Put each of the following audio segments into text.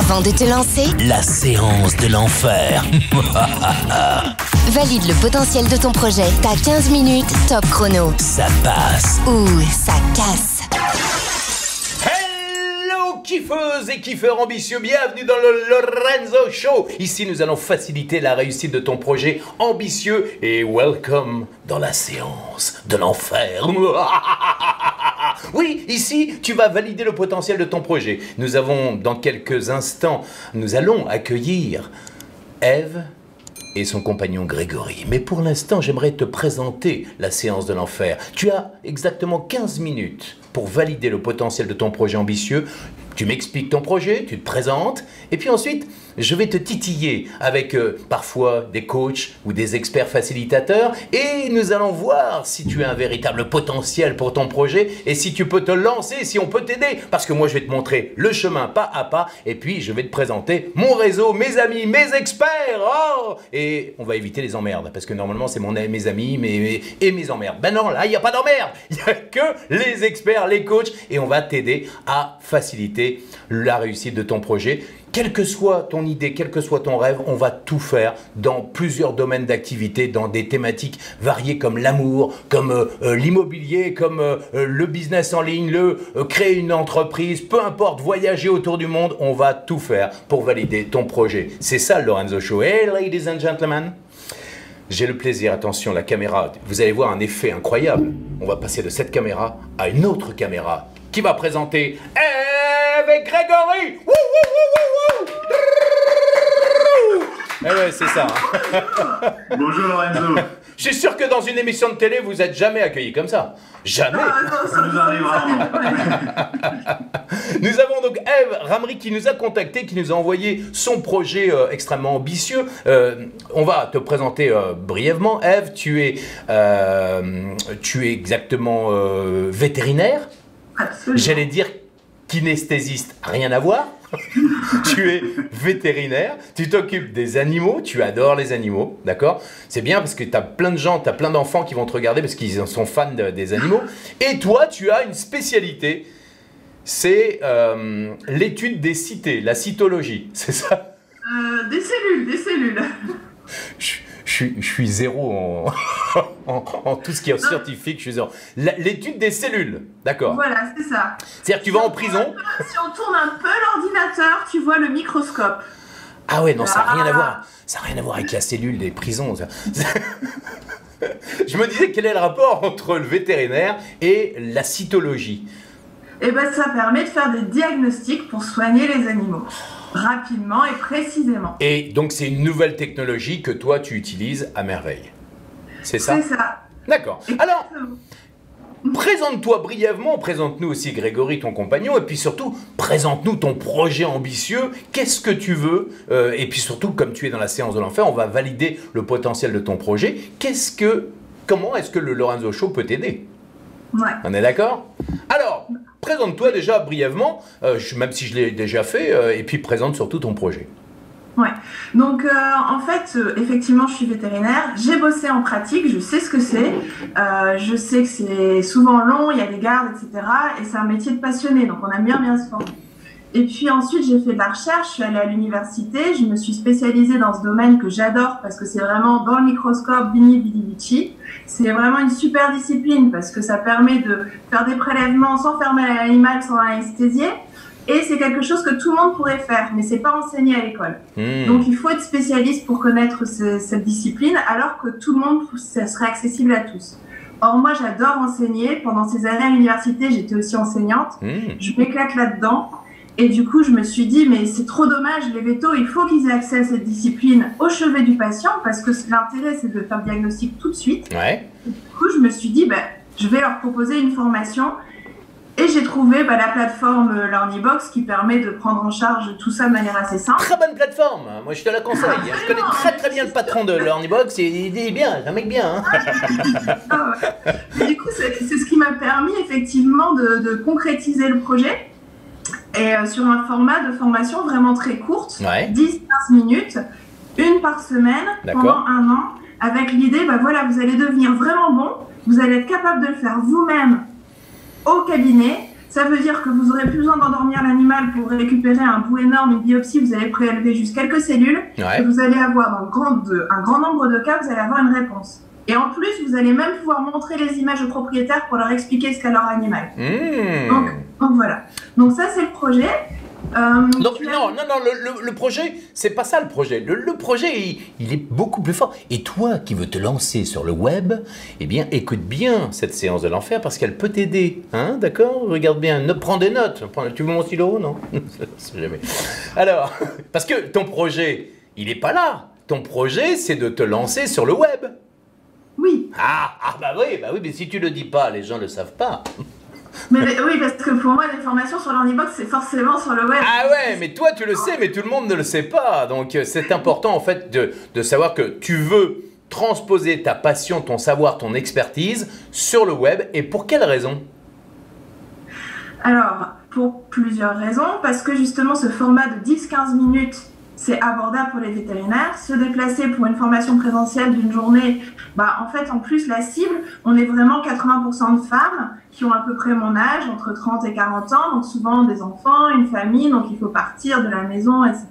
Avant de te lancer, la séance de l'enfer. valide le potentiel de ton projet. T'as 15 minutes, top chrono. Ça passe ou ça casse. Hello kiffeuses et kiffeurs ambitieux, bienvenue dans le Lorenzo Show. Ici nous allons faciliter la réussite de ton projet ambitieux et welcome dans la séance de l'enfer. Oui, ici, tu vas valider le potentiel de ton projet. Nous avons, dans quelques instants, nous allons accueillir Eve et son compagnon Grégory. Mais pour l'instant, j'aimerais te présenter la séance de l'enfer. Tu as exactement 15 minutes pour valider le potentiel de ton projet ambitieux. Tu m'expliques ton projet, tu te présentes, et puis ensuite, je vais te titiller avec parfois des coachs ou des experts facilitateurs, et nous allons voir si tu as un véritable potentiel pour ton projet, et si tu peux te lancer, si on peut t'aider, parce que moi je vais te montrer le chemin pas à pas, et puis je vais te présenter mon réseau, mes amis, mes experts, et on va éviter les emmerdes, parce que normalement c'est mes amis et mes emmerdes. Ben non, là il n'y a pas d'emmerdes, il n'y a que les experts, les coachs, et on va t'aider à faciliter la réussite de ton projet. Quelle que soit ton idée, quel que soit ton rêve, on va tout faire dans plusieurs domaines d'activité, dans des thématiques variées comme l'amour, comme l'immobilier, comme le business en ligne, créer une entreprise, peu importe, voyager autour du monde, on va tout faire pour valider ton projet. C'est ça le Lorenzo Show. Hey ladies and gentlemen, j'ai le plaisir, attention, la caméra, vous allez voir un effet incroyable. On va passer de cette caméra à une autre caméra qui va présenter avec Grégory. Wouh, wouh, wouh, wouh, wouh. Eh ouais, c'est ça. Bonjour Lorenzo. Je suis sûr que dans une émission de télé, vous n'êtes jamais accueilli comme ça. Jamais. Non, ça nous arrive rarement. Nous avons donc Eve Ramry qui nous a contacté, qui nous a envoyé son projet extrêmement ambitieux. On va te présenter brièvement. Eve, tu es exactement vétérinaire. Absolument. J'allais dire kinesthésiste, rien à voir. Tu es vétérinaire, tu t'occupes des animaux, tu adores les animaux, d'accord? C'est bien parce que tu as plein de gens, tu as plein d'enfants qui vont te regarder parce qu'ils sont fans des animaux. Et toi, tu as une spécialité, c'est l'étude des cités, la cytologie, c'est ça? Des cellules. Je suis zéro en tout ce qui est scientifique, je suis zéro. L'étude des cellules, d'accord. Voilà, c'est ça. C'est-à-dire que tu vas en prison. Si on tourne un peu l'ordinateur, tu vois le microscope. Ah ouais, non, ça n'a rien à voir. Ça n'a rien à voir avec la cellule des prisons. Ça. Je me disais quel est le rapport entre le vétérinaire et la cytologie. Eh bien, ça permet de faire des diagnostics pour soigner les animaux. Rapidement et précisément. Et donc, c'est une nouvelle technologie que toi, tu utilises à merveille. C'est ça? C'est ça. D'accord. Alors, présente-toi brièvement, présente-nous aussi Grégory, ton compagnon, et puis surtout, présente-nous ton projet ambitieux, qu'est-ce que tu veux, et puis surtout, comme tu es dans la séance de l'enfer, on va valider le potentiel de ton projet. Comment est-ce que le Lorenzo Show peut t'aider? Ouais. On est d'accord? Alors, présente-toi déjà brièvement, même si je l'ai déjà fait, et puis présente surtout ton projet. Ouais. Donc, en fait, effectivement, je suis vétérinaire. J'ai bossé en pratique, je sais ce que c'est. Je sais que c'est souvent long, il y a des gardes, etc. Et c'est un métier de passionné, donc on aime bien se former. Et puis ensuite, j'ai fait de la recherche, je suis allée à l'université, je me suis spécialisée dans ce domaine que j'adore parce que c'est vraiment dans le microscope, Bini Bidi Vici. C'est vraiment une super discipline parce que ça permet de faire des prélèvements sans fermer l'animal, sans l'anesthésier. Et c'est quelque chose que tout le monde pourrait faire, mais c'est pas enseigné à l'école. Donc il faut être spécialiste pour connaître cette discipline, alors que tout le monde, ça serait accessible à tous. Or moi, j'adore enseigner. Pendant ces années à l'université, j'étais aussi enseignante. Je m'éclate là-dedans. Et du coup, je me suis dit, mais c'est trop dommage, les vétos, il faut qu'ils aient accès à cette discipline au chevet du patient, parce que l'intérêt, c'est de faire le diagnostic tout de suite. Ouais. Et du coup, je me suis dit, je vais leur proposer une formation. Et j'ai trouvé la plateforme LearnyBox qui permet de prendre en charge tout ça de manière assez simple. Très bonne plateforme, moi je te la conseille. Je connais très bien le patron de LearnyBox, il est bien, c'est un mec bien. Et du coup, c'est ce qui m'a permis effectivement de concrétiser le projet. Et sur un format de formation vraiment très courte, 10-15 minutes, une par semaine, pendant un an, avec l'idée, voilà, vous allez devenir vraiment bon, vous allez être capable de le faire vous-même au cabinet, Ça veut dire que vous n'aurez plus besoin d'endormir l'animal pour récupérer un bout énorme, une biopsie. Vous allez prélever juste quelques cellules. Ouais. Et vous allez avoir, dans un grand nombre de cas, vous allez avoir une réponse. Et en plus, vous allez même pouvoir montrer les images aux propriétaires pour leur expliquer ce qu'a leur animal. Donc voilà. Donc ça, c'est le projet. Donc, non, le projet, c'est pas ça le projet. Le projet, il est beaucoup plus fort. Et toi qui veux te lancer sur le web, eh bien, écoute bien cette séance de l'enfer parce qu'elle peut t'aider. Hein, d'accord? Regarde bien, prends des notes. Tu veux mon stylo? Non? Jamais. Alors, parce que ton projet, il n'est pas là. Ton projet, c'est de te lancer sur le web. Oui. Bah oui, mais si tu le dis pas, les gens le savent pas. Mais oui, parce que pour moi, les formations sur l'Ornibox, c'est forcément sur le web. Ah ouais, mais toi, tu le sais, mais tout le monde ne le sait pas. Donc, c'est important, en fait, de savoir que tu veux transposer ta passion, ton savoir, ton expertise sur le web. Et pour quelle raison? Alors, pour plusieurs raisons. Parce que justement, ce format de 10-15 minutes, c'est abordable pour les vétérinaires. Se déplacer pour une formation présentielle d'une journée, en fait, en plus, la cible, on est vraiment 80% de femmes qui ont à peu près mon âge, entre 30 et 40 ans, donc souvent des enfants, une famille, donc il faut partir de la maison, etc.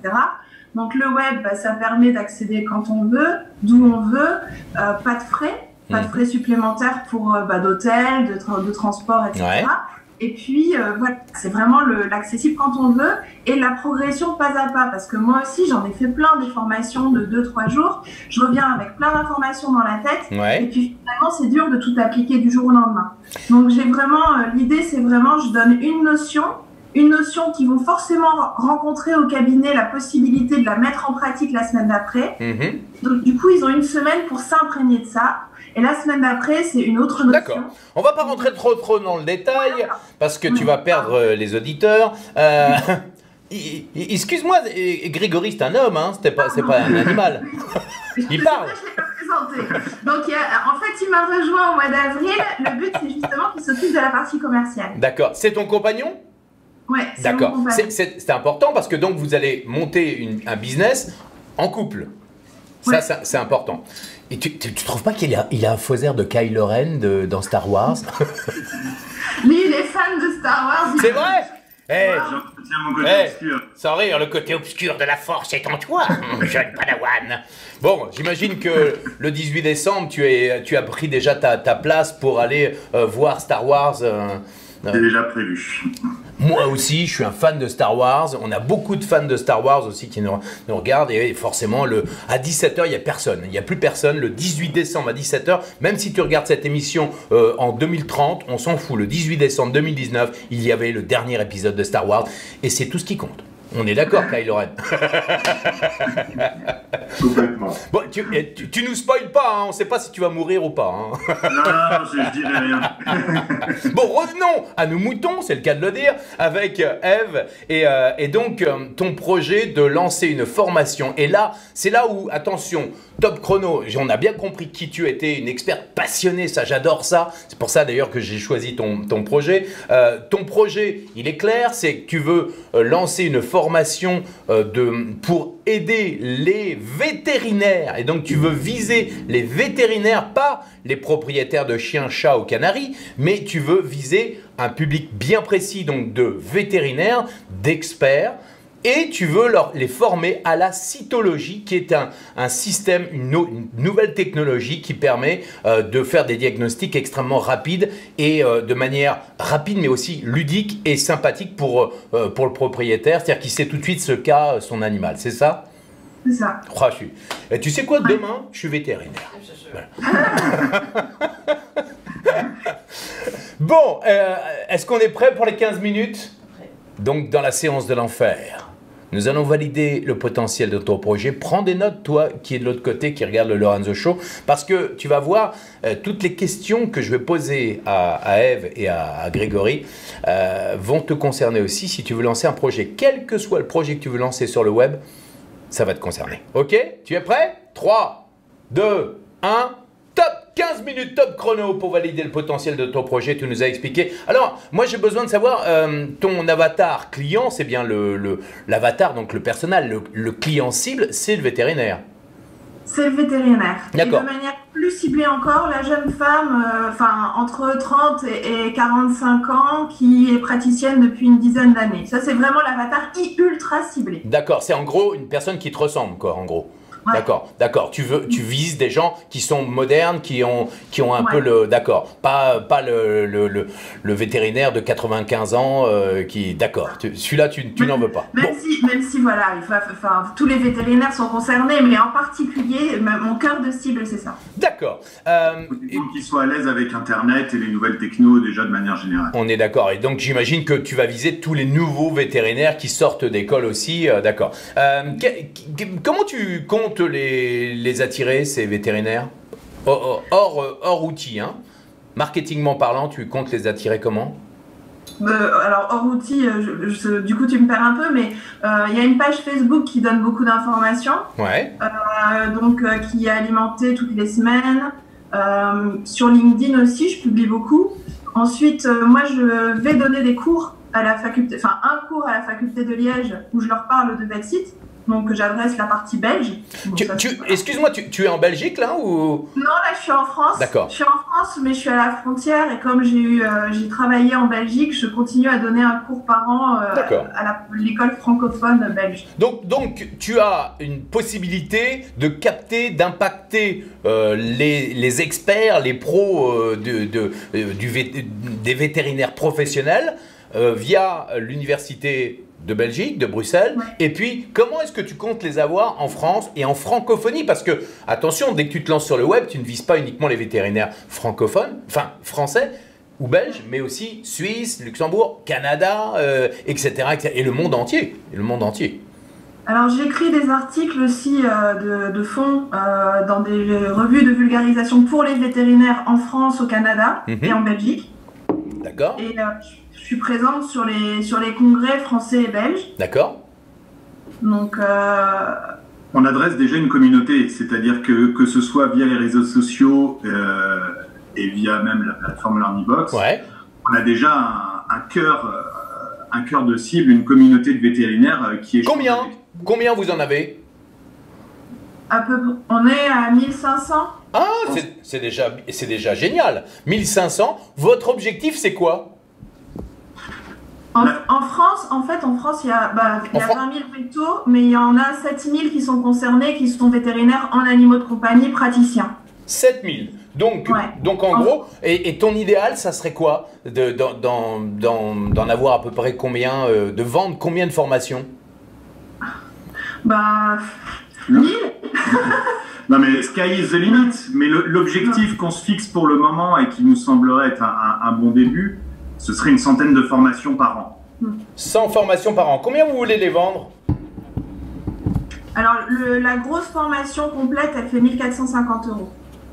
Donc le web, ça permet d'accéder quand on veut, d'où on veut, pas de frais supplémentaires pour d'hôtel, de transport, etc. Ouais. Et puis, voilà, c'est vraiment l'accessible quand on veut et la progression pas à pas. Parce que moi aussi, j'en ai fait plein des formations de 2-3 jours. Je reviens avec plein d'informations dans la tête. Ouais. Et puis, finalement, c'est dur de tout appliquer du jour au lendemain. Donc, j'ai vraiment, l'idée, c'est vraiment, je donne une notion qu'ils vont forcément rencontrer au cabinet, la possibilité de la mettre en pratique la semaine d'après. Donc, du coup, ils ont une semaine pour s'imprégner de ça. Et la semaine d'après, c'est une autre notion. D'accord. On va pas rentrer trop dans le détail parce que tu vas perdre les auditeurs. Excuse-moi, Grégory, c'est un homme, hein, c'est pas un animal. Il parle. Je l'ai pas présenté. Donc, en fait, il m'a rejoint au mois d'avril. Le but, c'est justement qu'il s'occupe de la partie commerciale. D'accord. C'est ton compagnon? Ouais, c'est d'accord. mon compagnon. C'est important parce que donc vous allez monter un business en couple. Ça, c'est important. Et tu trouves pas qu'il a un faux air de Kylo Ren dans Star Wars? Lui, il est fan de Star Wars. C'est vrai? J'entretiens mon côté obscur. Sans rire, le côté obscur de la force est en toi, jeune padawan. Bon, j'imagine que le 18 décembre, tu as pris déjà ta place pour aller voir Star Wars. C'est déjà prévu. Moi aussi, je suis un fan de Star Wars. On a beaucoup de fans de Star Wars aussi qui nous regardent. Et forcément, à 17h, il n'y a personne. Il n'y a plus personne. Le 18 décembre à 17h, même si tu regardes cette émission en 2030, on s'en fout. Le 18 décembre 2019, il y avait le dernier épisode de Star Wars. Et c'est tout ce qui compte. On est d'accord, Kylo Ren. Complètement. Bon, tu nous spoil pas, hein, on ne sait pas si tu vas mourir ou pas. Hein. Non, je dirais rien. Bon, revenons à nos moutons, c'est le cas de le dire, avec Eve et donc ton projet de lancer une formation. Et là, c'est là où, attention, top chrono, on a bien compris qui tu étais, une experte passionnée, ça j'adore ça. C'est pour ça d'ailleurs que j'ai choisi ton projet. Ton projet, il est clair, c'est que tu veux lancer une formation pour aider les vétérinaires. Et donc tu veux viser les vétérinaires, pas les propriétaires de chiens, chats ou canaris, mais tu veux viser un public bien précis, donc de vétérinaires, d'experts. Et tu veux les former à la cytologie, qui est un système, une nouvelle technologie qui permet de faire des diagnostics extrêmement rapides et de manière rapide, mais aussi ludique et sympathique pour le propriétaire. C'est-à-dire qu'il sait tout de suite ce qu'a son animal, c'est ça? C'est ça. Oh, et tu sais quoi, demain, je suis vétérinaire. Voilà. Bon, est-ce qu'on est prêt pour les 15 minutes? Donc, dans la séance de l'enfer, nous allons valider le potentiel de ton projet. Prends des notes, toi, qui es de l'autre côté, qui regarde le Lorenzo Show, parce que tu vas voir toutes les questions que je vais poser à Eve et à Grégory vont te concerner aussi si tu veux lancer un projet. Quel que soit le projet que tu veux lancer sur le web, ça va te concerner. Ok? Tu es prêt? 3, 2, 1... Top 15 minutes top chrono pour valider le potentiel de ton projet, tu nous as expliqué. Alors, moi j'ai besoin de savoir, ton avatar client, c'est bien l'avatar, donc le personnel, le client cible, c'est le vétérinaire. c'est le vétérinaire. Et de D'accord. manière plus ciblée encore, la jeune femme, entre 30 et 45 ans, qui est praticienne depuis une dizaine d'années. Ça, c'est vraiment l'avatar ultra ciblé. D'accord, c'est en gros une personne qui te ressemble, quoi, en gros. Ouais. D'accord. Tu vises des gens qui sont modernes, qui ont un peu le... D'accord, pas le vétérinaire de 95 ans qui... D'accord, celui-là, tu n'en veux pas. Même si voilà, tous les vétérinaires sont concernés, mais en particulier, mon cœur de cible, c'est ça. D'accord. Il faut qu'ils soient à l'aise avec Internet et les nouvelles techno, déjà, de manière générale. On est d'accord. Et donc, j'imagine que tu vas viser tous les nouveaux vétérinaires qui sortent d'école aussi. D'accord. Comment tu comptes les attirer, ces vétérinaires? Hors outils, hein. Marketingment parlant, tu comptes les attirer comment? Alors, hors outil, du coup, tu me perds un peu, mais il y a une page Facebook qui donne beaucoup d'informations. Ouais. Qui est alimentée toutes les semaines. Sur LinkedIn aussi, je publie beaucoup. Ensuite, moi, je vais donner des cours à la faculté, un cours à la faculté de Liège où je leur parle de VetSite. Donc, j'adresse la partie belge. Excuse-moi, tu es en Belgique là ou... Non, là, je suis en France. D'accord. Je suis en France, mais je suis à la frontière. Et comme j'ai travaillé en Belgique, je continue à donner un cours par an à l'école francophone belge. Donc, tu as une possibilité de capter, d'impacter les experts, les pros des vétérinaires professionnels via l'université de Belgique, de Bruxelles. Ouais. Et puis, comment est-ce que tu comptes les avoir en France et en francophonie? Parce que, attention, dès que tu te lances sur le web, tu ne vises pas uniquement les vétérinaires francophones, enfin français ou belges, mais aussi Suisse, Luxembourg, Canada, etc., et le monde entier. Alors, j'écris des articles aussi de fond dans des revues de vulgarisation pour les vétérinaires en France, au Canada et en Belgique. D'accord. Et je suis présente sur les congrès français et belges. D'accord. Donc, on adresse déjà une communauté, c'est-à-dire que ce soit via les réseaux sociaux et via même la plateforme LearnyBox, ouais. On a déjà un cœur de cible, une communauté de vétérinaires qui est... Combien vous en avez? On est à 1500. Ah, c'est déjà génial. 1500. Votre objectif, c'est quoi? En France, il y a 20 000 vétos, mais il y en a 7 000 qui sont concernés, qui sont vétérinaires en animaux de compagnie, praticiens. 7 000. Donc en gros, et ton idéal, ça serait quoi? D'en avoir à peu près combien? De vendre combien de formations? 1000. Non mais sky is the limit. Mais l'objectif qu'on se fixe pour le moment et qui nous semblerait être un bon début, ce serait une centaine de formations par an. 100 formations par an. Combien vous voulez les vendre? Alors, la grosse formation complète, elle fait 1 450 €.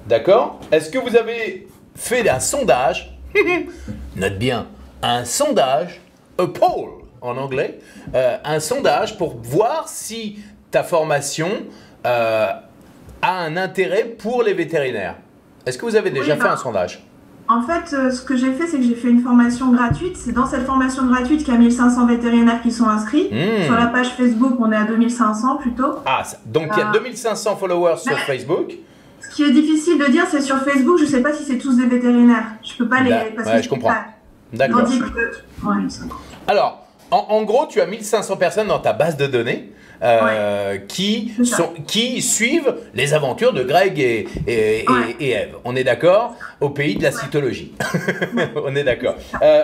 D'accord. Est-ce que vous avez fait un sondage? Note bien, un sondage, a poll en anglais, un sondage pour voir si ta formation a un intérêt pour les vétérinaires. Est-ce que vous avez déjà fait un sondage? En fait, ce que j'ai fait, c'est que j'ai fait une formation gratuite. C'est dans cette formation gratuite qu'il y a 1500 vétérinaires qui sont inscrits. Sur la page Facebook, on est à 2500 plutôt. Ah, donc il y a 2500 followers sur Facebook. Ce qui est difficile de dire, c'est sur Facebook, je ne sais pas si c'est tous des vétérinaires. Je peux pas les... je comprends. D'accord. Alors, en gros, tu as 1500 personnes dans ta base de données qui suivent les aventures de Greg et Eve. On est d'accord? Au pays de la cytologie. On est d'accord.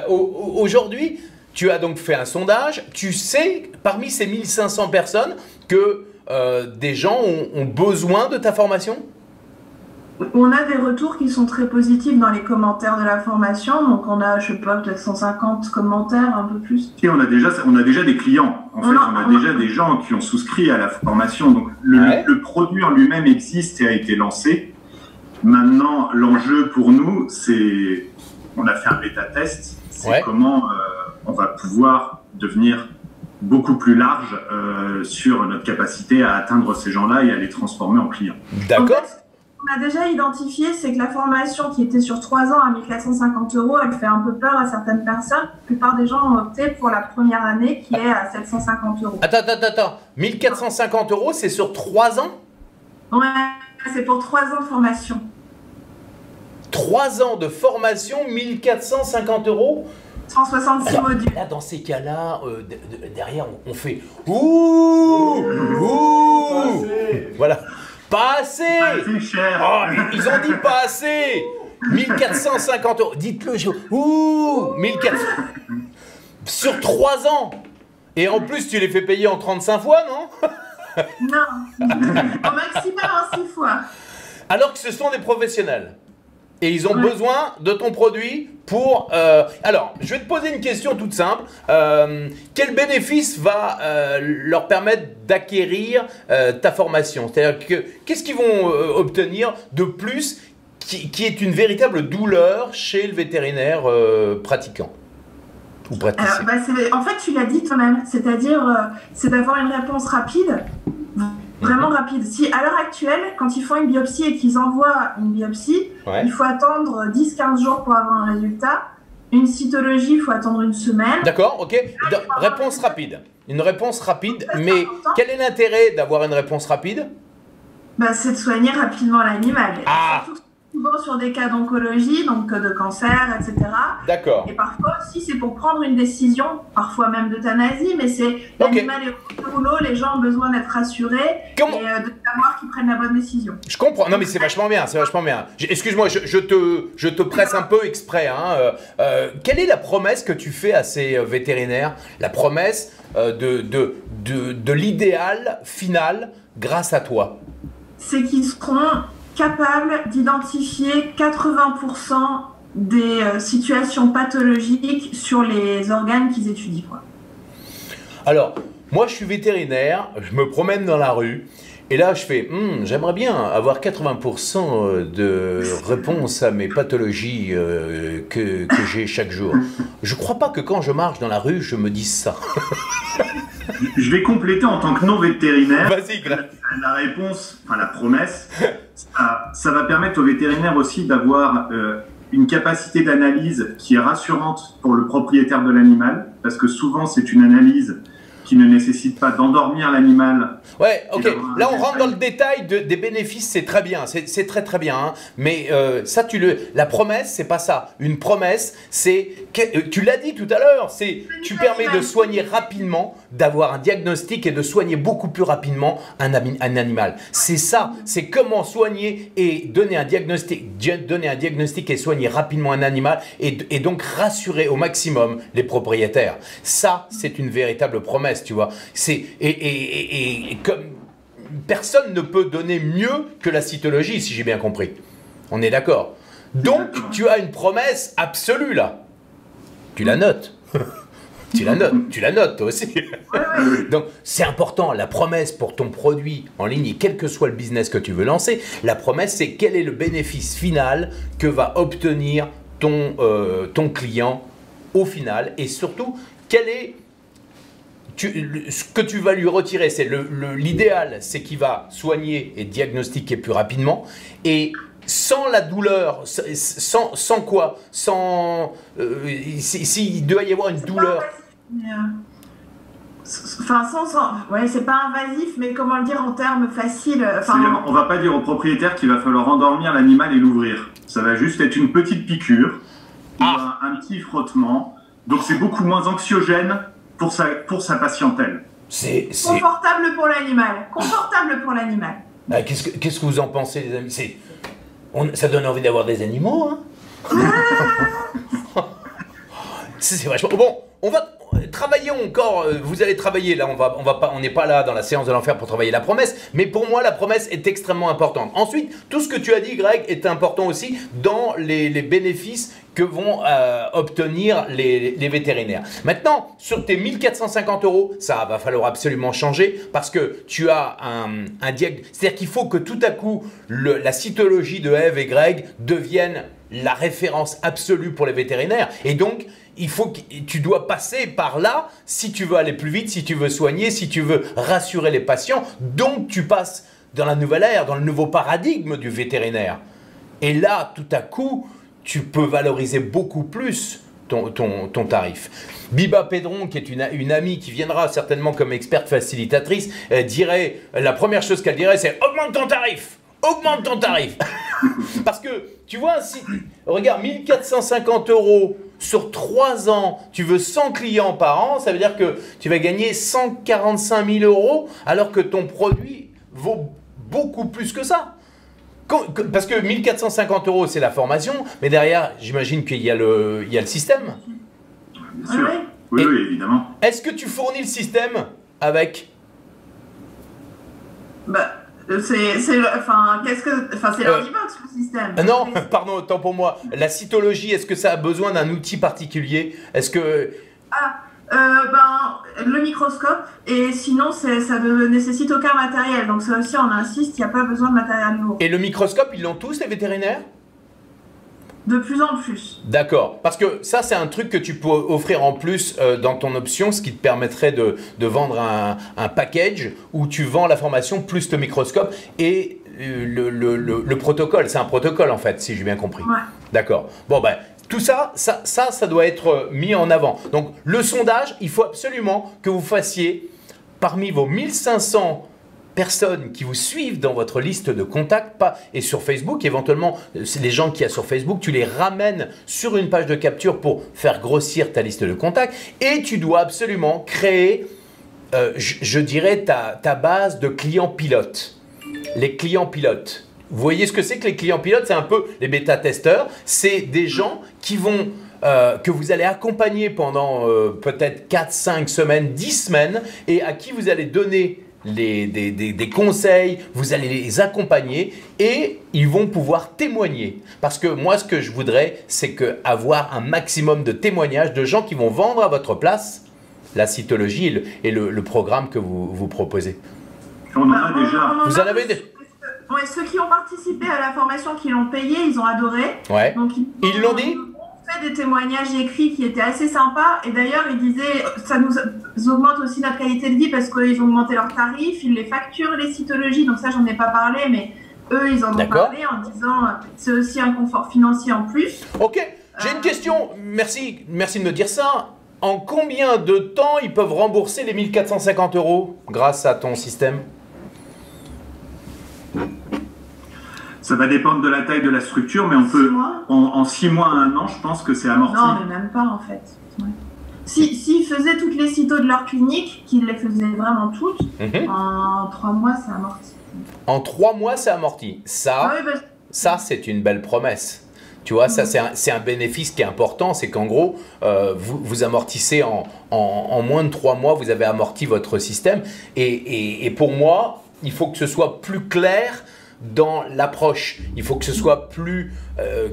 Aujourd'hui, tu as donc fait un sondage. Tu sais, parmi ces 1500 personnes, que des gens ont besoin de ta formation? On a des retours qui sont très positifs dans les commentaires de la formation. Donc, on a, je sais pas, peut-être 150 commentaires, un peu plus. Et on a déjà des clients. En fait, on a déjà des gens qui ont souscrit à la formation. Donc, le produit en lui-même existe et a été lancé. Maintenant, l'enjeu pour nous, c'est... On a fait un bêta-test. C'est comment on va pouvoir devenir beaucoup plus large sur notre capacité à atteindre ces gens-là et à les transformer en clients. D'accord. On a déjà identifié, c'est que la formation qui était sur 3 ans à 1 450 €, elle fait un peu peur à certaines personnes. La plupart des gens ont opté pour la première année qui est à 750 €. Attends. 1 450 €, c'est sur 3 ans? Ouais. C'est pour 3 ans de formation. 3 ans de formation, 1450 €. 166 Alors, modules. là, dans ces cas-là, derrière, on fait ouh, ouh. Voilà. Pas assez. C'est cher. Oh, ils ont dit pas assez. 1450 €. Dites-le, ouh, 1400. Sur 3 ans. Et en plus, tu les fais payer en 35 fois, non? Non. Au maximum en 6 fois. Alors que ce sont des professionnels. Et ils ont besoin de ton produit pour... Alors, je vais te poser une question toute simple. Quel bénéfice va leur permettre d'acquérir ta formation? C'est-à-dire que qu'est-ce qu'ils vont obtenir de plus qui est une véritable douleur chez le vétérinaire pratiquant ou praticien? En fait, tu l'as dit toi-même. C'est-à-dire, c'est d'avoir une réponse rapide. Vraiment rapide. Si à l'heure actuelle, quand ils font une biopsie et qu'ils envoient une biopsie, il faut attendre 10-15 jours pour avoir un résultat. Une cytologie, il faut attendre une semaine. D'accord, ok. Réponse rapide. Une réponse rapide, mais quel est l'intérêt d'avoir une réponse rapide? C'est de soigner rapidement l'animal. Surtout souvent sur des cas d'oncologie, donc de cancer, etc. D'accord. Et parfois aussi, c'est pour prendre une décision, parfois même d'euthanasie, mais c'est l'animal est au rouleau, les gens ont besoin d'être rassurés et de savoir qu'ils prennent la bonne décision. Je comprends. Non, mais c'est vachement bien, c'est vachement bien. Excuse-moi, je te presse un peu exprès. Quelle est la promesse que tu fais à ces vétérinaires? La promesse de l'idéal final grâce à toi? C'est qu'ils seront capables d'identifier 80% des situations pathologiques sur les organes qu'ils étudient, quoi. Alors, moi je suis vétérinaire, je me promène dans la rue, et là je fais, j'aimerais bien avoir 80% de réponses à mes pathologies que j'ai chaque jour. Je crois pas que quand je marche dans la rue, je me dise ça. Je vais compléter en tant que non-vétérinaire. Vas-y, la réponse, enfin la promesse, ça va permettre aux vétérinaires aussi d'avoir une capacité d'analyse qui est rassurante pour le propriétaire de l'animal, parce que souvent c'est une analyse qui ne nécessite pas d'endormir l'animal. Ouais, ok. Là, on rentre dans le détail des bénéfices, c'est très bien, c'est très très bien. Hein. Mais ça, la promesse, c'est pas ça. Une promesse, c'est, tu l'as dit tout à l'heure, tu permets de soigner rapidement, d'avoir un diagnostic et de soigner beaucoup plus rapidement un animal. C'est ça, c'est comment soigner et donner un diagnostic et soigner rapidement un animal et donc rassurer au maximum les propriétaires. Ça, c'est une véritable promesse. Tu vois, et comme personne ne peut donner mieux que la cytologie, si j'ai bien compris. On est d'accord. Donc, tu as une promesse absolue là. Tu la notes. Tu la notes toi aussi. Donc, c'est important. La promesse pour ton produit en ligne, et quel que soit le business que tu veux lancer, la promesse, c'est quel est le bénéfice final que va obtenir ton client au final, et surtout, quel est ce que tu vas lui retirer, c'est l'idéal, c'est qu'il va soigner et diagnostiquer plus rapidement et sans la douleur, sans quoi, s'il doit y avoir une douleur. Ouais, c'est pas invasif, mais comment le dire en termes faciles. On va pas dire au propriétaire qu'il va falloir endormir l'animal et l'ouvrir. Ça va juste être une petite piqûre, un petit frottement. Donc c'est beaucoup moins anxiogène pour sa patientèle. C'est confortable pour l'animal. Confortable pour l'animal. Qu'est-ce que vous en pensez, les amis? Ça donne envie d'avoir des animaux, hein? C'est vachement... Bon, on va travailler encore, vous allez travailler, là on n'est pas là dans la séance de l'enfer pour travailler la promesse, mais pour moi la promesse est extrêmement importante. Ensuite, tout ce que tu as dit, Greg, est important aussi dans les bénéfices que vont obtenir les vétérinaires. Maintenant, sur tes 1450 €, ça va falloir absolument changer parce que tu as un diagnostic. C'est-à-dire qu'il faut que tout à coup, la cytologie de Ève et Greg devienne la référence absolue pour les vétérinaires. Et donc, tu dois passer par là si tu veux aller plus vite, si tu veux soigner, si tu veux rassurer les patients. Donc, tu passes dans la nouvelle ère, dans le nouveau paradigme du vétérinaire. Et là, tout à coup, tu peux valoriser beaucoup plus ton tarif. Biba Pedron, qui est une amie qui viendra certainement comme experte facilitatrice, la première chose qu'elle dirait, c'est « Augmente ton tarif ! augmente ton tarif. Parce que, tu vois, si, regarde, 1450 € sur 3 ans, tu veux 100 clients par an, ça veut dire que tu vas gagner 145 000 € alors que ton produit vaut beaucoup plus que ça. Parce que 1450 €, c'est la formation, mais derrière, j'imagine qu'il y a le système. Bien sûr. Oui, évidemment. Est-ce que tu fournis le système avec... c'est l'Ordibox, le système. Non, pardon, autant pour moi. La cytologie, est-ce que ça a besoin d'un outil particulier? Est-ce que... Le microscope, et sinon ça ne nécessite aucun matériel. Donc ça aussi, on insiste, il n'y a pas besoin de matériel lourd. Et le microscope, ils l'ont tous, les vétérinaires? De plus en plus. D'accord, parce que ça, c'est un truc que tu peux offrir en plus dans ton option, ce qui te permettrait de vendre un package où tu vends la formation plus le microscope et le protocole. C'est un protocole en fait, si j'ai bien compris. Ouais. D'accord. Bon, ben, tout ça doit être mis en avant. Donc, le sondage, il faut absolument que vous fassiez parmi vos 1500 personnes qui vous suivent dans votre liste de contacts et sur Facebook, éventuellement, les gens qu'il y a sur Facebook, tu les ramènes sur une page de capture pour faire grossir ta liste de contacts et tu dois absolument créer, je dirais, ta base de clients pilotes. Les clients pilotes. Vous voyez ce que c'est que les clients pilotes? C'est un peu les bêta-testeurs. C'est des gens qui vont... que vous allez accompagner pendant peut-être 4, 5 semaines, 10 semaines et à qui vous allez donner des conseils, vous allez les accompagner et ils vont pouvoir témoigner. Parce que moi, ce que je voudrais, c'est avoir un maximum de témoignages de gens qui vont vendre à votre place la cytologie et le programme que vous proposez. On en a déjà. Vous en avez des... Ouais, ceux qui ont participé à la formation, qui l'ont payé, ils ont adoré. Ouais. Donc, ils l'ont dit? Fait des témoignages écrits qui étaient assez sympas et d'ailleurs ils disaient ça nous augmente aussi notre qualité de vie parce qu'ils ont augmenté leurs tarifs, ils les facturent les cytologies, donc ça j'en ai pas parlé mais eux ils en ont parlé en disant c'est aussi un confort financier en plus. Ok, j'ai une question, merci de me dire ça. En combien de temps ils peuvent rembourser les 1450 € grâce à ton système? Ça va dépendre de la taille de la structure, mais on peut, en 6 mois à 1 an, je pense que c'est amorti. Non, mais même pas en fait. Ouais. S'ils faisaient toutes les cytos de leur clinique, qu'ils les faisaient vraiment toutes, en 3 mois, c'est amorti. En 3 mois, c'est amorti. Ça, c'est une belle promesse. Tu vois, ça, c'est un bénéfice qui est important. C'est qu'en gros, vous amortissez en moins de 3 mois, vous avez amorti votre système. Et pour moi, il faut que ce soit plus clair dans l'approche. Il faut que ce soit plus,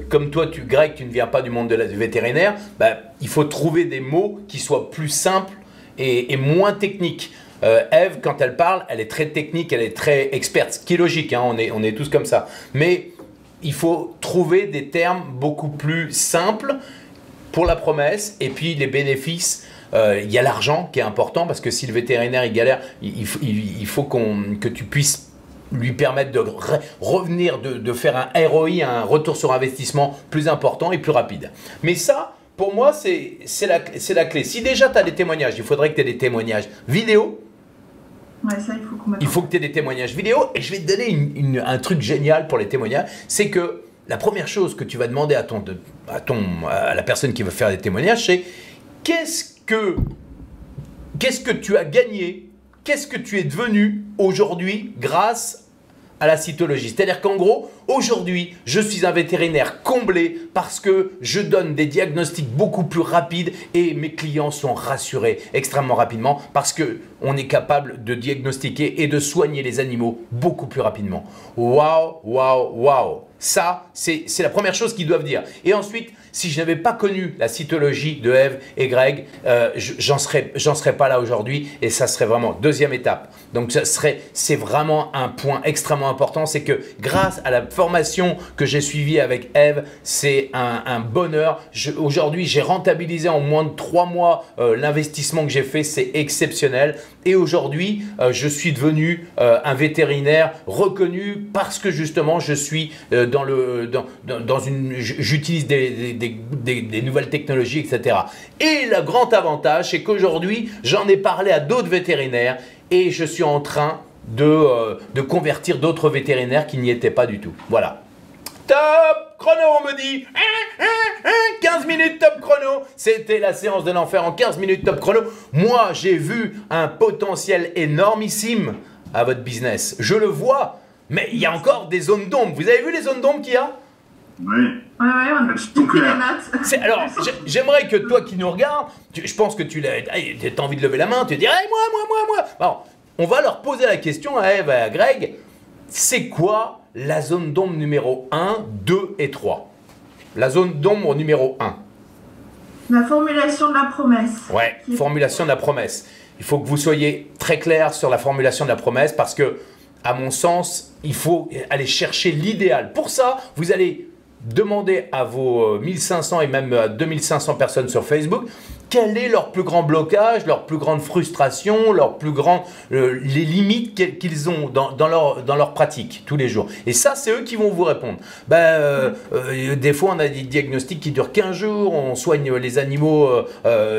comme toi, Greg, tu ne viens pas du monde du vétérinaire, il faut trouver des mots qui soient plus simples et moins techniques. Ève, quand elle parle, elle est très technique, elle est très experte, ce qui est logique, hein, on est tous comme ça. Mais il faut trouver des termes beaucoup plus simples pour la promesse et puis les bénéfices. Il y a l'argent qui est important parce que si le vétérinaire il galère, il faut que tu puisses lui permettre de revenir, de faire un ROI, un retour sur investissement plus important et plus rapide. Mais ça, pour moi, c'est la clé. Si déjà tu as des témoignages, il faudrait que tu aies des témoignages vidéo. Ouais, ça, il faut que tu aies des témoignages vidéo. Et je vais te donner un truc génial pour les témoignages. C'est que la première chose que tu vas demander à la personne qui veut faire des témoignages, c'est qu'est-ce que tu as gagné? Qu'est-ce que tu es devenu aujourd'hui grâce à la cytologie? C'est-à-dire qu'en gros, aujourd'hui, je suis un vétérinaire comblé parce que je donne des diagnostics beaucoup plus rapides et mes clients sont rassurés extrêmement rapidement parce qu'on est capable de diagnostiquer et de soigner les animaux beaucoup plus rapidement. Waouh, waouh, waouh! Ça, c'est la première chose qu'ils doivent dire. Et ensuite, si je n'avais pas connu la cytologie de Ève et Greg, j'en serais pas là aujourd'hui et ça serait vraiment deuxième étape. Donc, c'est vraiment un point extrêmement important, c'est que grâce à la formation que j'ai suivie avec Ève, c'est un bonheur. Aujourd'hui, j'ai rentabilisé en moins de 3 mois l'investissement que j'ai fait, c'est exceptionnel. Et aujourd'hui, je suis devenu un vétérinaire reconnu parce que justement, je suis j'utilise des nouvelles technologies, etc. Et le grand avantage, c'est qu'aujourd'hui, j'en ai parlé à d'autres vétérinaires et je suis en train de convertir d'autres vétérinaires qui n'y étaient pas du tout. Voilà. Top chrono, on me dit 15 minutes top chrono. C'était la séance de l'enfer en 15 minutes top chrono. Moi, j'ai vu un potentiel énormissime à votre business. Je le vois, mais il y a encore des zones d'ombre. Vous avez vu les zones d'ombre qu'il y a? Oui. Ouais, on a pris les notes. Alors, j'aimerais que toi qui nous regardes, je pense que tu as envie de lever la main, tu dis hey, moi. Bon, on va leur poser la question à Eve et à Greg. C'est quoi la zone d'ombre numéro 1, 2 et 3? La zone d'ombre numéro 1. La formulation de la promesse. Ouais, formulation de la promesse. Il faut que vous soyez très clair sur la formulation de la promesse parce que, à mon sens, il faut aller chercher l'idéal. Pour ça, vous allez demander à vos 1500 et même 2500 personnes sur Facebook quel est leur plus grand blocage, leur plus grande frustration, les limites qu'ils ont dans leur pratique tous les jours. Et ça, c'est eux qui vont vous répondre. Des fois, on a des diagnostics qui durent 15 jours, on soigne les animaux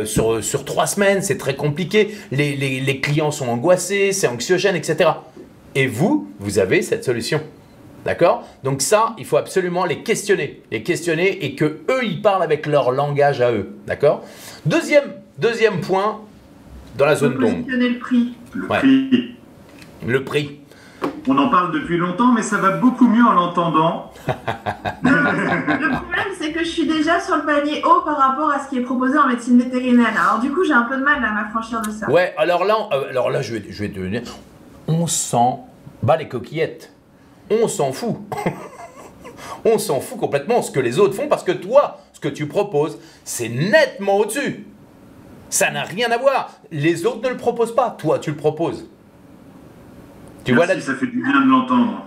sur 3 semaines, c'est très compliqué, les clients sont angoissés, c'est anxiogène, etc. Et vous avez cette solution. D'accord? Donc ça, il faut absolument les questionner et que eux, ils parlent avec leur langage à eux. D'accord? Deuxième point dans la zone d'ombre. Positionner le prix. Le prix. On en parle depuis longtemps, mais ça va beaucoup mieux en l'entendant. Le problème, c'est que je suis déjà sur le panier haut par rapport à ce qui est proposé en médecine vétérinaire. Alors du coup, j'ai un peu de mal à m'affranchir de ça. Ouais, alors là, je vais te dire, on s'en bat les coquillettes. On s'en fout. On s'en fout complètement ce que les autres font parce que toi, ce que tu proposes, c'est nettement au-dessus. Ça n'a rien à voir. Les autres ne le proposent pas. Toi, tu le proposes. Merci, ça fait du bien de l'entendre.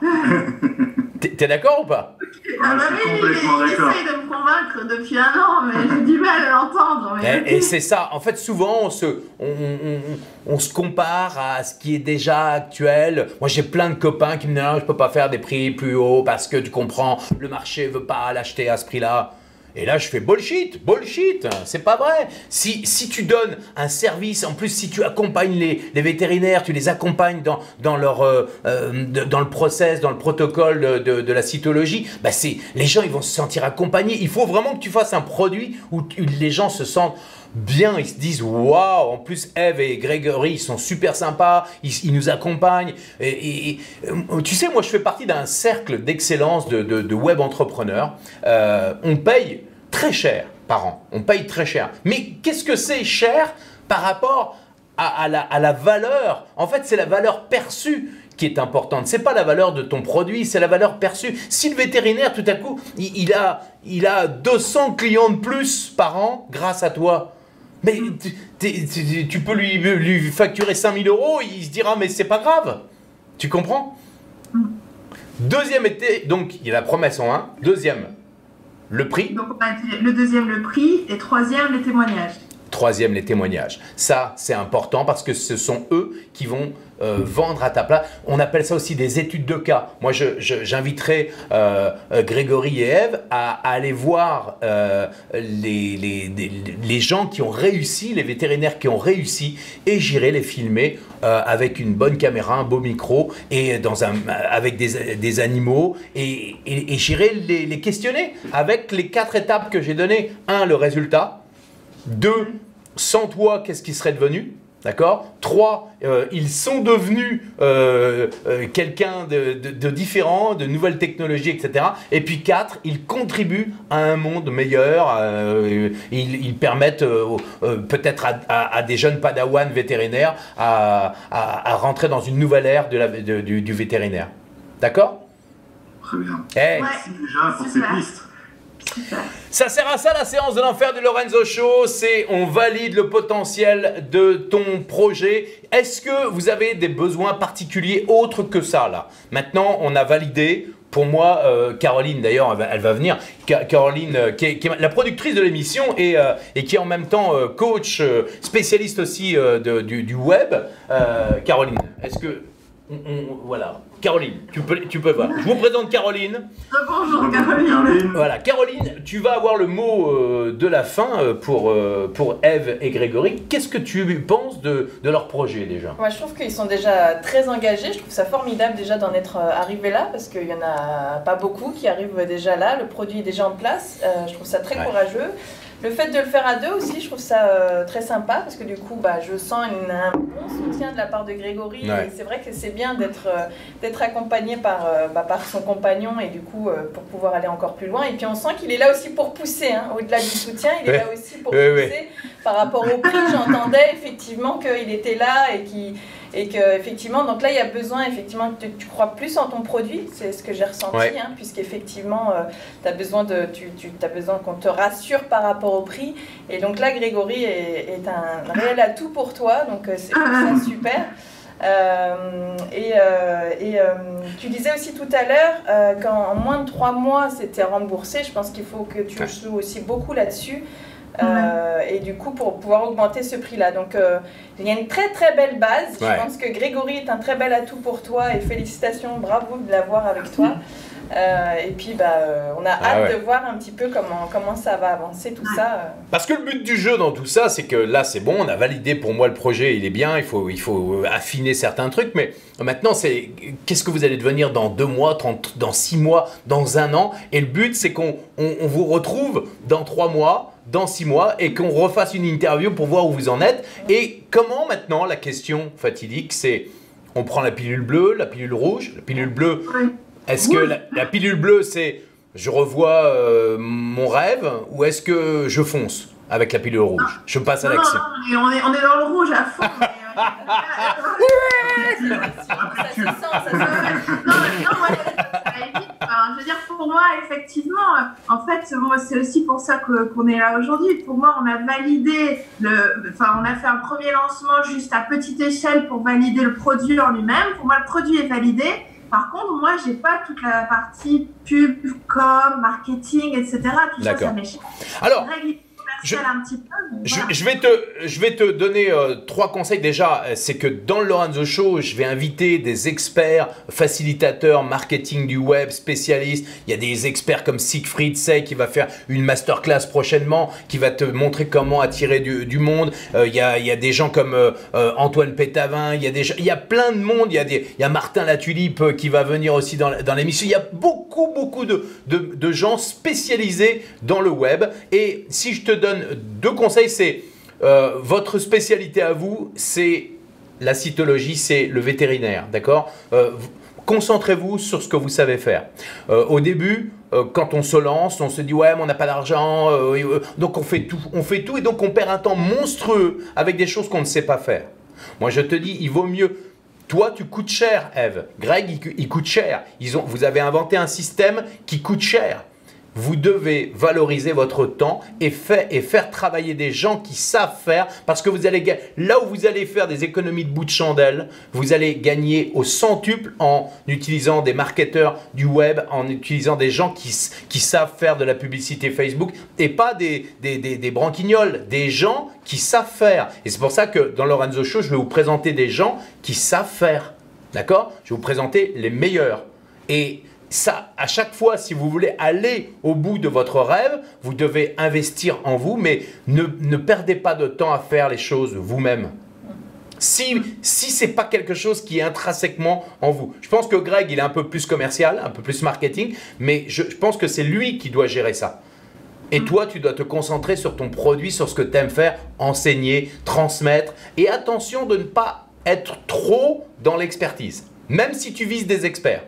T'es d'accord ou pas? Je suis complètement d'accord. J'essaie de me convaincre depuis 1 an, mais j'ai du mal à l'entendre. Et c'est ça. En fait, souvent, on se compare à ce qui est déjà actuel. Moi, j'ai plein de copains qui me disent non, je peux pas faire des prix plus hauts parce que tu comprends, le marché veut pas l'acheter à ce prix-là. Et là, je fais bullshit, c'est pas vrai. Si tu donnes un service, en plus, si tu accompagnes les vétérinaires, tu les accompagnes dans le process, dans le protocole de la cytologie, les gens, ils vont se sentir accompagnés. Il faut vraiment que tu fasses un produit où les gens se sentent bien, ils se disent waouh, en plus Eve et Grégory ils sont super sympas, ils nous accompagnent et tu sais, moi je fais partie d'un cercle d'excellence de web entrepreneurs. On paye très cher par an, on paye très cher, mais qu'est-ce que c'est cher par rapport à la valeur? En fait, c'est la valeur perçue qui est importante. C'est pas la valeur de ton produit, c'est la valeur perçue. Si le vétérinaire, tout à coup, il a 200 clients de plus par an grâce à toi, mais tu peux lui facturer 5 000 €, il se dira mais c'est pas grave. Tu comprends? Deuxième était, donc il y a la promesse en 1. Deuxième, le prix. Donc on a dit le deuxième, le prix, et troisième, les témoignages. Troisième, les témoignages. Ça, c'est important parce que ce sont eux qui vont vendre à ta place. On appelle ça aussi des études de cas. Moi, j'inviterai Grégory et Eve à aller voir les gens qui ont réussi, les vétérinaires qui ont réussi, et j'irai les filmer avec une bonne caméra, un beau micro, et avec des animaux, et j'irai les questionner avec les 4 étapes que j'ai données. 1, le résultat. 2, sans toi, qu'est-ce qui serait devenu? D'accord? 3, ils sont devenus quelqu'un de différent, de nouvelles technologies, etc. Et puis 4, ils contribuent à un monde meilleur. Ils permettent peut-être à des jeunes padawans vétérinaires à rentrer dans une nouvelle ère du vétérinaire. D'accord? Très bien. Hey. Merci déjà pour ces pistes. Ça sert à ça la séance de l'enfer du Lorenzo Show, c'est on valide le potentiel de ton projet. Est-ce que vous avez des besoins particuliers autres que ça là? Maintenant, on a validé. Pour moi, Caroline d'ailleurs, elle va venir. Caroline, qui est la productrice de l'émission et qui est en même temps coach, spécialiste aussi du web. Caroline, est-ce que voilà. Caroline, tu peux voir. Je vous présente Caroline. Bonjour Caroline. Voilà, Caroline, tu vas avoir le mot de la fin pour Ève et Grégory. Qu'est-ce que tu penses de leur projet déjà? Moi, je trouve qu'ils sont déjà très engagés. Je trouve ça formidable déjà d'en être arrivé là parce qu'il n'y en a pas beaucoup qui arrivent déjà là. Le produit est déjà en place. Je trouve ça très courageux. Le fait de le faire à deux aussi, je trouve ça très sympa parce que du coup, je sens un bon soutien de la part de Grégory. Et c'est vrai que c'est bien d'être accompagné par son compagnon et du coup, pour pouvoir aller encore plus loin. Et puis, on sent qu'il est là aussi pour pousser. Hein. Au-delà du soutien, il est là aussi pour pousser. Par rapport au prix, j'entendais effectivement qu'il était là et que effectivement, donc là il y a besoin effectivement que tu crois plus en ton produit, c'est ce que j'ai ressenti, hein, puisqu'effectivement tu as besoin qu'on te rassure par rapport au prix, et donc là Grégory est un réel atout pour toi, donc c'est ça super. Tu disais aussi tout à l'heure qu'en moins de 3 mois c'était remboursé. Je pense qu'il faut que tu joues aussi beaucoup là-dessus. Et du coup pour pouvoir augmenter ce prix-là. Donc il y a une très très belle base. Je pense que Grégory est un très bel atout pour toi et félicitations, bravo de l'avoir avec toi. Et puis on a hâte de voir un petit peu comment ça va avancer tout ça. Parce que le but du jeu dans tout ça, c'est que là c'est bon, on a validé, pour moi le projet il est bien, il faut affiner certains trucs, mais maintenant c'est qu'est-ce que vous allez devenir dans 2 mois, dans 6 mois, dans 1 an, et le but c'est qu'on vous retrouve dans 3 mois, dans 6 mois, et qu'on refasse une interview pour voir où vous en êtes. Et comment maintenant, la question fatidique, c'est on prend la pilule bleue, la pilule rouge, la pilule bleue. Est-ce que la pilule bleue, c'est je revois mon rêve, ou est-ce que je fonce avec la pilule rouge? Je passe à l'action. Non, on est dans le rouge à fond. Ça se sent. Je veux dire, pour moi, effectivement, en fait, c'est aussi pour ça qu'on est là aujourd'hui. Pour moi, on a validé on a fait un premier lancement juste à petite échelle pour valider le produit en lui-même. Pour moi, le produit est validé. Par contre, moi, j'ai pas toute la partie pub, com, marketing, etc. Tout ça, ça m'échappe. Alors, je vais te donner 3 conseils. Déjà, c'est que dans le Lorenzo Show, je vais inviter des experts, facilitateurs, marketing du web, spécialistes. Il y a des experts comme Siegfried Sey qui va faire une masterclass prochainement, qui va te montrer comment attirer du monde. Il y a des gens comme Antoine Pétavin, il y a plein de monde. Il y a Martin Latulipe qui va venir aussi dans l'émission. Il y a beaucoup de gens spécialisés dans le web. Et si je te donne 2 conseils, c'est votre spécialité à vous, c'est la cytologie, c'est le vétérinaire, d'accord? Concentrez-vous sur ce que vous savez faire. Au début, quand on se lance, on se dit ouais mais on n'a pas d'argent, donc on fait tout et donc on perd un temps monstrueux avec des choses qu'on ne sait pas faire. Moi je te dis, il vaut mieux. Toi, tu coûtes cher, Ève. Greg, il coûte cher. Vous avez inventé un système qui coûte cher. Vous devez valoriser votre temps et faire travailler des gens qui savent faire, parce que vous allez là où vous allez faire des économies de bout de chandelle, vous allez gagner au centuple en utilisant des marketeurs du web, en utilisant des gens qui savent faire de la publicité Facebook et pas des branquignoles, des gens qui savent faire. Et c'est pour ça que dans Lorenzo Show, je vais vous présenter des gens qui savent faire. D'accord? Je vais vous présenter les meilleurs. Et ça, à chaque fois, si vous voulez aller au bout de votre rêve, vous devez investir en vous, mais ne perdez pas de temps à faire les choses vous-même. Si ce n'est pas quelque chose qui est intrinsèquement en vous. Je pense que Greg, il est un peu plus commercial, un peu plus marketing, mais je pense que c'est lui qui doit gérer ça. Et toi, tu dois te concentrer sur ton produit, sur ce que tu aimes faire, enseigner, transmettre. Et attention de ne pas être trop dans l'expertise, même si tu vises des experts.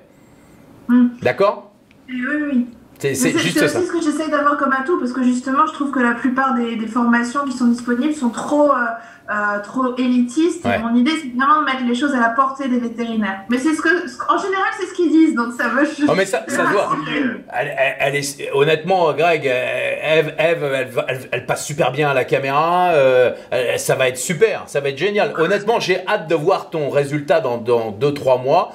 D'accord? Oui. C'est juste ça. C'est aussi ce que j'essaie d'avoir comme atout, parce que justement, je trouve que la plupart des formations qui sont disponibles sont trop élitistes. Ouais. Et mon idée, c'est vraiment de mettre les choses à la portée des vétérinaires. Mais c'est en général, c'est ce qu'ils disent, donc ça veut. Oh, mais ça doit. Honnêtement, Greg, Ève, elle passe super bien à la caméra. Ça va être super, ça va être génial. Honnêtement, j'ai hâte de voir ton résultat dans 2-3 mois.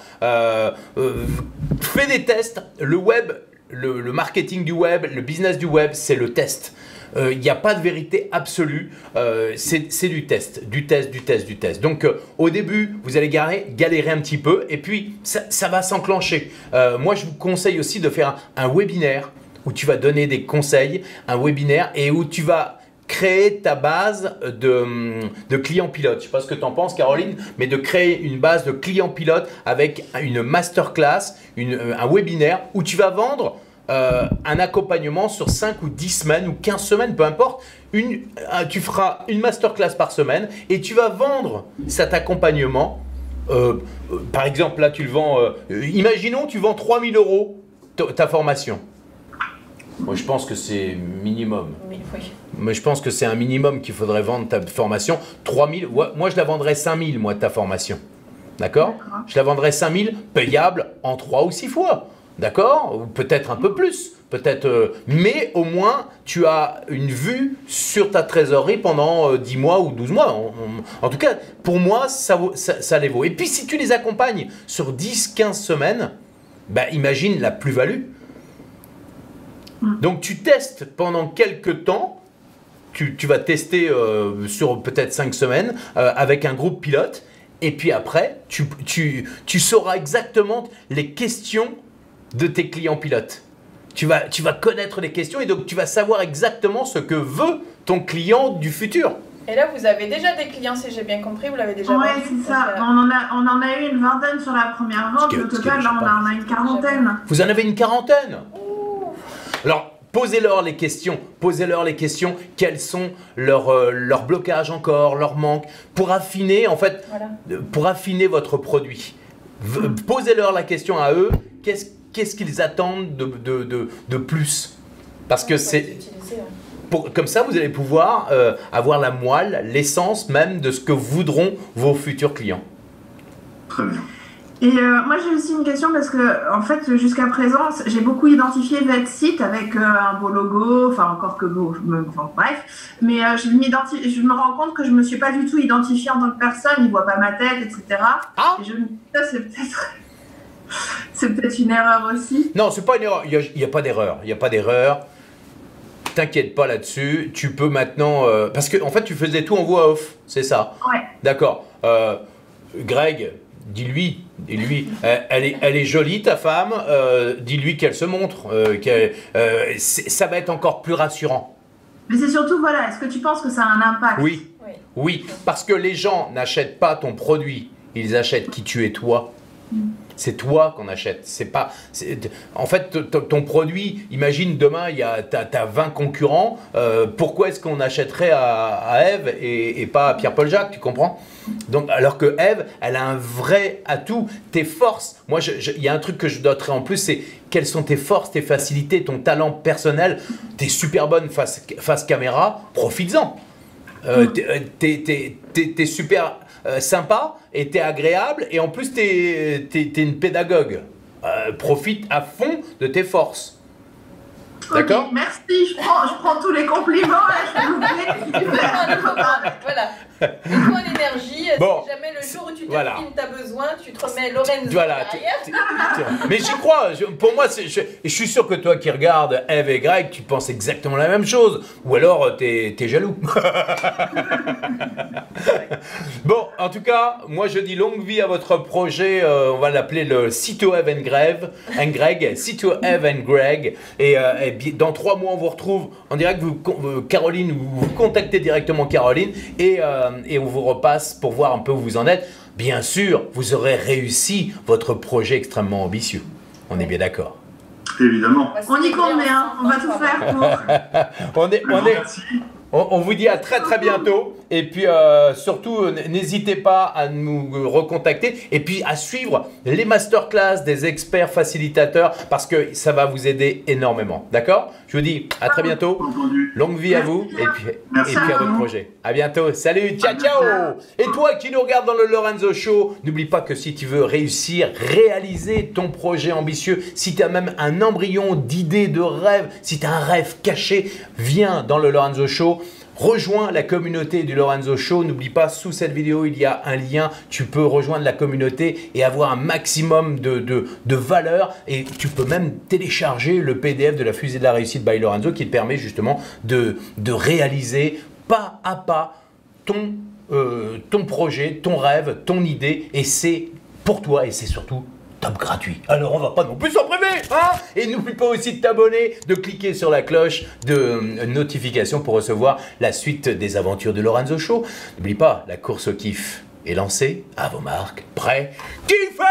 Fais des tests. Le web. Le marketing du web, le business du web, c'est le test. Il n'y a pas de vérité absolue. C'est du test, du test. Donc, au début, vous allez galérer un petit peu et puis ça va s'enclencher. Moi, je vous conseille aussi de faire un webinaire où tu vas donner des conseils, un webinaire et où tu vas créer ta base de clients pilotes. Je ne sais pas ce que tu en penses, Caroline, mais de créer une base de clients pilotes avec une masterclass, un webinaire où tu vas vendre un accompagnement sur 5 ou 10 semaines ou 15 semaines, peu importe. Tu feras une masterclass par semaine et tu vas vendre cet accompagnement. Par exemple, là, tu le vends, imaginons, tu vends 3 000 € ta formation. Moi, je pense que c'est minimum. Oui. Mais je pense que c'est un minimum qu'il faudrait vendre ta formation. 3 000, moi, je la vendrais 5 000, moi, ta formation. D'accord? Je la vendrais 5 000, payable en 3 ou 6 fois. D'accord? Ou peut-être un peu plus. Mais au moins, tu as une vue sur ta trésorerie pendant 10 mois ou 12 mois. En tout cas, pour moi, ça les vaut. Et puis, si tu les accompagnes sur 10-15 semaines, imagine la plus-value. Donc, tu testes pendant quelques temps. Tu vas tester sur peut-être 5 semaines avec un groupe pilote. Et puis après, tu sauras exactement les questions de tes clients pilotes. Tu vas connaître les questions et donc tu vas savoir exactement ce que veut ton client du futur. Et là, vous avez déjà des clients, si j'ai bien compris, vous l'avez déjà vendu. Oui, c'est ça. On en a eu une vingtaine sur la première vente. Au total, là, on en a une quarantaine. Vous en avez une quarantaine? Alors, posez-leur les questions. Quels sont leurs blocages encore, leurs manques, pour affiner, en fait, pour affiner votre produit. Posez-leur la question à eux. Qu'est-ce qu'ils attendent de plus? Parce que c'est... Comme ça, vous allez pouvoir avoir la moelle, l'essence même de ce que voudront vos futurs clients. Très bien. Et moi, j'ai aussi une question parce que, en fait, jusqu'à présent, j'ai beaucoup identifié votre site avec un beau logo, enfin, encore que beau, bref. Mais je me rends compte que je ne me suis pas du tout identifiée en tant que personne, ils ne voient pas ma tête, etc. Ah. Et je me dis, ça, c'est peut-être une erreur aussi. Non, c'est pas une erreur. Il n'y a pas d'erreur. T'inquiète pas là-dessus. Tu peux maintenant... parce que en fait, tu faisais tout en voix off. C'est ça? Ouais. D'accord. Greg, dis-lui. Elle est jolie, ta femme. Dis-lui qu'elle se montre. Ça va être encore plus rassurant. Mais c'est surtout, voilà, est-ce que tu penses que ça a un impact? Oui. Parce que les gens n'achètent pas ton produit. Ils achètent qui tu es toi. C'est toi qu'on achète. En fait, ton produit, imagine demain, t'as 20 concurrents. Pourquoi est-ce qu'on achèterait à Ève et pas à Pierre-Paul Jacques, tu comprends? Donc, alors que Ève, elle a un vrai atout. Tes forces, moi, il y a un truc que je noterai en plus, c'est quelles sont tes forces, tes facilités, ton talent personnel. T'es super bonne face caméra, profites-en. T'es super sympa et t'es agréable et en plus t'es une pédagogue. Profite à fond de tes forces. D'accord? Okay, merci, je prends tous les compliments. Voilà. Il faut une énergie. Bon. Si jamais le jour où tu t'as besoin, tu te remets Lorenzo derrière. Mais j'y crois. Pour moi, je suis sûr que toi qui regardes Ève et Greg, tu penses exactement la même chose. Ou alors, t'es jaloux. Bon, en tout cas, moi je dis longue vie à votre projet. On va l'appeler le Sito Ève and Greg. Sito Ève and Greg. Et dans 3 mois, on vous retrouve en direct. Caroline, vous contactez directement Caroline et on vous repasse pour voir un peu où vous en êtes. Bien sûr, vous aurez réussi votre projet extrêmement ambitieux. On est bien d'accord. Évidemment. On y compte bien, on va tout faire pour... On vous dit à très très bientôt et puis surtout n'hésitez pas à nous recontacter et puis à suivre les masterclass des experts facilitateurs parce que ça va vous aider énormément. D'accord? Je vous dis à très bientôt. Longue vie à vous et puis à votre projet. À bientôt. Salut, ciao ciao. Et toi qui nous regardes dans le Lorenzo Show, n'oublie pas que si tu veux réussir, réaliser ton projet ambitieux, si tu as même un embryon d'idée, de rêve, si tu as un rêve caché, viens dans le Lorenzo Show. Rejoins la communauté du Lorenzo Show. N'oublie pas, sous cette vidéo, il y a un lien. Tu peux rejoindre la communauté et avoir un maximum de valeur. Et tu peux même télécharger le PDF de la fusée de la réussite by Lorenzo qui te permet justement de réaliser pas à pas ton projet, ton rêve, ton idée. Et c'est pour toi et c'est surtout top gratuit. Alors on va pas non plus s'en priver, hein? Et n'oublie pas aussi de t'abonner, de cliquer sur la cloche de notification pour recevoir la suite des aventures de Lorenzo Show. N'oublie pas, la course au kiff est lancée. À vos marques, prêts, kiffez!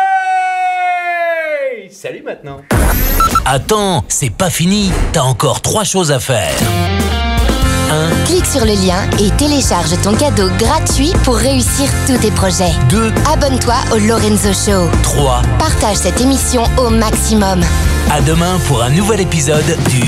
Salut maintenant. Attends, c'est pas fini. T'as encore 3 choses à faire. 1. Clique sur le lien et télécharge ton cadeau gratuit pour réussir tous tes projets. 2. Abonne-toi au Lorenzo Show. 3. Partage cette émission au maximum. À demain pour un nouvel épisode du